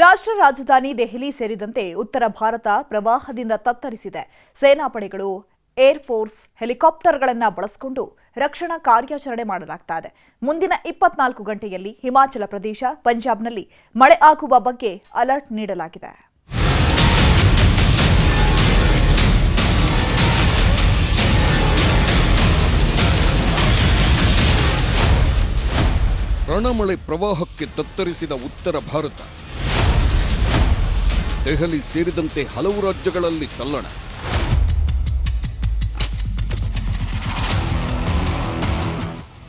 ರಾಷ್ಟ್ರ ರಾಜಧಾನಿ ದೆಹಲಿ ಸೇರಿದಂತೆ ಉತ್ತರ ಭಾರತ ಪ್ರವಾಹದಿಂದ ತತ್ತರಿಸಿದೆ. ಸೇನಾಪಡೆಗಳು ಏರ್ ಫೋರ್ಸ್ ಹೆಲಿಕಾಪ್ಟರ್ಗಳನ್ನು ಬಳಸಿಕೊಂಡು ರಕ್ಷಣಾ ಕಾರ್ಯಾಚರಣೆ ಮಾಡಲಾಗ್ತಾ ಇದೆ. ಮುಂದಿನ 24 ಗಂಟೆಯಲ್ಲಿ ಹಿಮಾಚಲ ಪ್ರದೇಶ, ಪಂಜಾಬ್ನಲ್ಲಿ ಮಳೆ ಆಗುವ ಬಗ್ಗೆ ಅಲರ್ಟ್ ನೀಡಲಾಗಿದೆ. ರಣಮಳೆ ಪ್ರವಾಹಕ್ಕೆ ತತ್ತರಿಸಿದ ಉತ್ತರ ಭಾರತ. ದೆಹಲಿ ಸೇರಿದಂತೆ ಹಲವು ರಾಜ್ಯಗಳಲ್ಲಿ ತಲ್ಲಣ.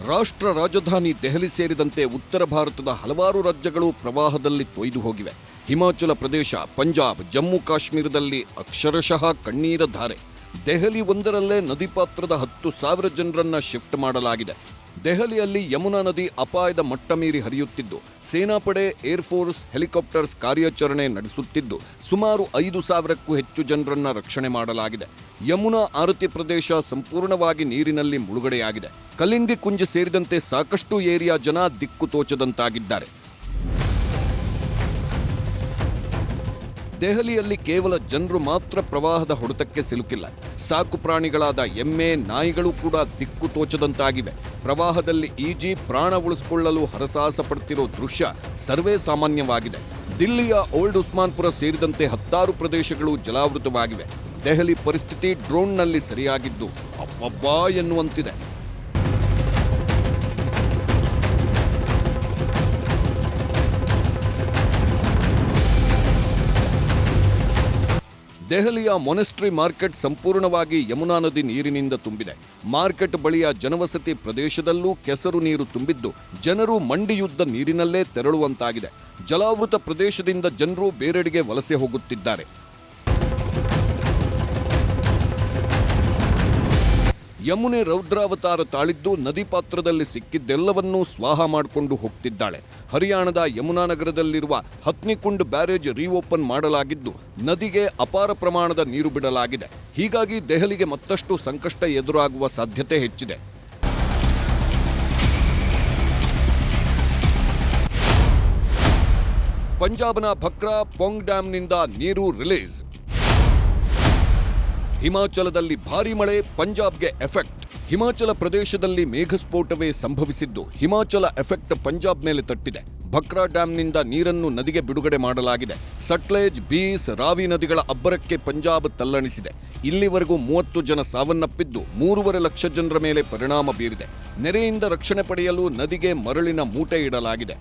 ರಾಷ್ಟ್ರ ರಾಜಧಾನಿ ದೆಹಲಿ ಸೇರಿದಂತೆ ಉತ್ತರ ಭಾರತದ ಹಲವಾರು ರಾಜ್ಯಗಳು ಪ್ರವಾಹದಲ್ಲಿ ತೊಯ್ದು ಹೋಗಿವೆ. ಹಿಮಾಚಲ ಪ್ರದೇಶ, ಪಂಜಾಬ್, ಜಮ್ಮು ಕಾಶ್ಮೀರದಲ್ಲಿ ಅಕ್ಷರಶಃ ಕಣ್ಣೀರ ಧಾರೆ. ದೆಹಲಿ ಒಂದರಲ್ಲೇ ನದಿ ಪಾತ್ರದ 10,000 ಜನರನ್ನ ಶಿಫ್ಟ್ ಮಾಡಲಾಗಿದೆ. ದೆಹಲಿಯಲ್ಲಿ ಯಮುನಾ ನದಿ ಅಪಾಯದ ಮಟ್ಟ ಮೀರಿ ಹರಿಯುತ್ತಿದ್ದು, ಸೇನಾಪಡೆ, ಏರ್ ಫೋರ್ಸ್ ಹೆಲಿಕಾಪ್ಟರ್ಸ್ ಕಾರ್ಯಾಚರಣೆ ನಡೆಸುತ್ತಿದ್ದು, ಸುಮಾರು 5,000ಕ್ಕೂ ಹೆಚ್ಚು ಜನರನ್ನ ರಕ್ಷಣೆ ಮಾಡಲಾಗಿದೆ. ಯಮುನಾ ಆರತಿ ಪ್ರದೇಶ ಸಂಪೂರ್ಣವಾಗಿ ನೀರಿನಲ್ಲಿ ಮುಳುಗಡೆಯಾಗಿದೆ. ಕಲಿಂದಿ ಕುಂಜ್ ಸೇರಿದಂತೆ ಸಾಕಷ್ಟು ಏರಿಯಾ ಜನ ದಿಕ್ಕು ತೋಚದಂತಾಗಿದ್ದಾರೆ. ದೆಹಲಿಯಲ್ಲಿ ಕೇವಲ ಜನರು ಮಾತ್ರ ಪ್ರವಾಹದ ಹೊಡೆತಕ್ಕೆ ಸಿಲುಕಿಲ್ಲ. ಸಾಕು ಪ್ರಾಣಿಗಳಾದ ಎಮ್ಮೆ, ನಾಯಿಗಳು ಕೂಡ ದಿಕ್ಕು ತೋಚದಂತಾಗಿವೆ. ಪ್ರವಾಹದಲ್ಲಿ ಈಜಿ ಪ್ರಾಣ ಉಳಿಸಿಕೊಳ್ಳಲು ಹರಸಾಹಸ ಪಡ್ತಿರೋ ದೃಶ್ಯ ಸರ್ವೇ ಸಾಮಾನ್ಯವಾಗಿದೆ. ದಿಲ್ಲಿಯ ಓಲ್ಡ್ ಉಸ್ಮಾನ್ಪುರ ಸೇರಿದಂತೆ 10 ಪ್ರದೇಶಗಳು ಜಲಾವೃತವಾಗಿವೆ. ದೆಹಲಿ ಪರಿಸ್ಥಿತಿ ಡ್ರೋನ್ನಲ್ಲಿ ಸರಿಯಾಗಿದ್ದು ಅಬ್ಬಬ್ಬಾ ಎನ್ನುವಂತಿದೆ. ದೆಹಲಿಯ ಮೊನೆಸ್ಟ್ರಿ ಮಾರ್ಕೆಟ್ ಸಂಪೂರ್ಣವಾಗಿ ಯಮುನಾ ನದಿ ನೀರಿನಿಂದ ತುಂಬಿದೆ. ಮಾರ್ಕೆಟ್ ಬಳಿಯ ಜನವಸತಿ ಪ್ರದೇಶದಲ್ಲೂ ಕೆಸರು ನೀರು ತುಂಬಿದ್ದು, ಜನರು ಮಂಡಿಯುದ್ದ ನೀರಿನಲ್ಲೇ ತೆರಳುವಂತಾಗಿದೆ. ಜಲಾವೃತ ಪ್ರದೇಶದಿಂದ ಜನರು ಬೇರೆಡೆಗೆ ವಲಸೆ ಹೋಗುತ್ತಿದ್ದಾರೆ. ಯಮುನೆ ರೌದ್ರಾವತಾರ ತಾಳಿದ್ದು, ನದಿ ಪಾತ್ರದಲ್ಲಿ ಸಿಕ್ಕಿದ್ದೆಲ್ಲವನ್ನೂ ಸ್ವಾಹ ಮಾಡಿಕೊಂಡು ಹೋಗ್ತಿದ್ದಾಳೆ. ಹರಿಯಾಣದ ಯಮುನಾ ನಗರದಲ್ಲಿರುವ ಹತ್ನಿಕುಂಡ್ ಬ್ಯಾರೇಜ್ ರೀಓಪನ್ ಮಾಡಲಾಗಿದ್ದು, ನದಿಗೆ ಅಪಾರ ಪ್ರಮಾಣದ ನೀರು ಬಿಡಲಾಗಿದೆ. ಹೀಗಾಗಿ ದೆಹಲಿಗೆ ಮತ್ತಷ್ಟು ಸಂಕಷ್ಟ ಎದುರಾಗುವ ಸಾಧ್ಯತೆ ಹೆಚ್ಚಿದೆ. ಪಂಜಾಬ್ನ ಭಕ್ರಾ ಪೊಂಗ್ ಡ್ಯಾಂನಿಂದ ನೀರು ರಿಲೀಸ್. ಹಿಮಾಚಲದಲ್ಲಿ ಭಾರೀ ಮಳೆ, ಪಂಜಾಬ್ಗೆ ಎಫೆಕ್ಟ್. ಹಿಮಾಚಲ ಪ್ರದೇಶದಲ್ಲಿ ಮೇಘಸ್ಫೋಟವೇ ಸಂಭವಿಸಿದ್ದು, ಹಿಮಾಚಲ ಎಫೆಕ್ಟ್ ಪಂಜಾಬ್ ಮೇಲೆ ತಟ್ಟಿದೆ. ಭಕ್ರಾ ಡ್ಯಾಂನಿಂದ ನೀರನ್ನು ನದಿಗೆ ಬಿಡುಗಡೆ ಮಾಡಲಾಗಿದೆ. ಸಟ್ಲೇಜ್, ಬೀಸ್, ರಾವಿ ನದಿಗಳ ಅಬ್ಬರಕ್ಕೆ ಪಂಜಾಬ್ ತಲ್ಲಣಿಸಿದೆ. ಇಲ್ಲಿವರೆಗೂ 30 ಜನ ಸಾವನ್ನಪ್ಪಿದ್ದು, 3.5 ಲಕ್ಷ ಜನರ ಮೇಲೆ ಪರಿಣಾಮ ಬೀರಿದೆ. ನೆರೆಯಿಂದ ರಕ್ಷಣೆ ಪಡೆಯಲು ನದಿಗೆ ಮರಳಿನ ಮೂಟೆ ಇಡಲಾಗಿದೆ.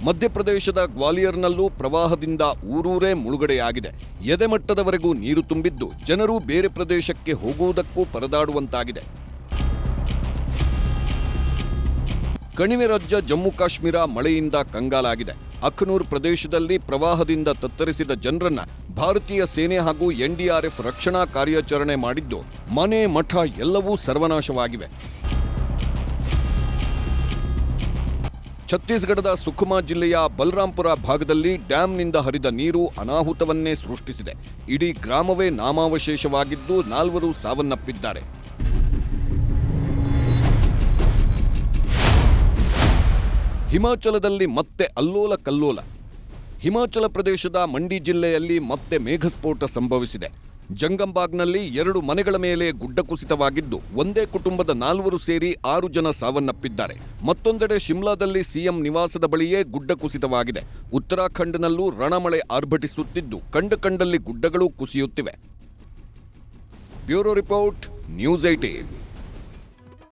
ಮಧ್ಯಪ್ರದೇಶದ ಗ್ವಾಲಿಯರ್ನಲ್ಲೂ ಪ್ರವಾಹದಿಂದ ಊರೂರೇ ಮುಳುಗಡೆಯಾಗಿದೆ. ಎದೆಮಟ್ಟದವರೆಗೂ ನೀರು ತುಂಬಿದ್ದು, ಜನರು ಬೇರೆ ಪ್ರದೇಶಕ್ಕೆ ಹೋಗುವುದಕ್ಕೂ ಪರದಾಡುವಂತಾಗಿದೆ. ಕಣಿವೆ ರಾಜ್ಯ ಜಮ್ಮು ಕಾಶ್ಮೀರ ಮಳೆಯಿಂದ ಕಂಗಾಲಾಗಿದೆ. ಅಖ್ನೂರ್ ಪ್ರದೇಶದಲ್ಲಿ ಪ್ರವಾಹದಿಂದ ತತ್ತರಿಸಿದ ಜನರನ್ನ ಭಾರತೀಯ ಸೇನೆ ಹಾಗೂ NDRF ರಕ್ಷಣಾ ಕಾರ್ಯಾಚರಣೆ ಮಾಡಿದ್ದು, ಮನೆ, ಮಠ ಎಲ್ಲವೂ ಸರ್ವನಾಶವಾಗಿವೆ. ಛತ್ತೀಸ್ಗಢದ ಸುಕಮಾ ಜಿಲ್ಲೆಯ ಬಲರಾಂಪುರ ಭಾಗದಲ್ಲಿ ಡ್ಯಾಂನಿಂದ ಹರಿದ ನೀರು ಅನಾಹುತವನ್ನೇ ಸೃಷ್ಟಿಸಿದೆ. ಇಡೀ ಗ್ರಾಮವೇ ನಾಮಾವಶೇಷವಾಗಿದ್ದು, 4 ಸಾವನ್ನಪ್ಪಿದ್ದಾರೆ. ಹಿಮಾಚಲದಲ್ಲಿ ಮತ್ತೆ ಅಲ್ಲೋಲ ಕಲ್ಲೋಲ. ಹಿಮಾಚಲ ಪ್ರದೇಶದ ಮಂಡಿ ಜಿಲ್ಲೆಯಲ್ಲಿ ಮತ್ತೆ ಮೇಘಸ್ಫೋಟ ಸಂಭವಿಸಿದೆ. ಜಂಗಂಬಾಗ್ನಲ್ಲಿ 2 ಮನೆಗಳ ಮೇಲೆ ಗುಡ್ಡ ಕುಸಿತವಾಗಿದ್ದು, ಒಂದೇ ಕುಟುಂಬದ 4 ಸೇರಿ 6 ಜನ ಸಾವನ್ನಪ್ಪಿದ್ದಾರೆ. ಮತ್ತೊಂದೆಡೆ ಶಿಮ್ಲಾದಲ್ಲಿ ಸಿಎಂ ನಿವಾಸದ ಬಳಿಯೇ ಗುಡ್ಡ ಕುಸಿತವಾಗಿದೆ. ಉತ್ತರಾಖಂಡ್ನಲ್ಲೂ ರಣಮಳೆ ಆರ್ಭಟಿಸುತ್ತಿದ್ದು, ಕಂಡಲ್ಲಿ ಗುಡ್ಡಗಳು ಕುಸಿಯುತ್ತಿವೆ. Bureau report, news 18.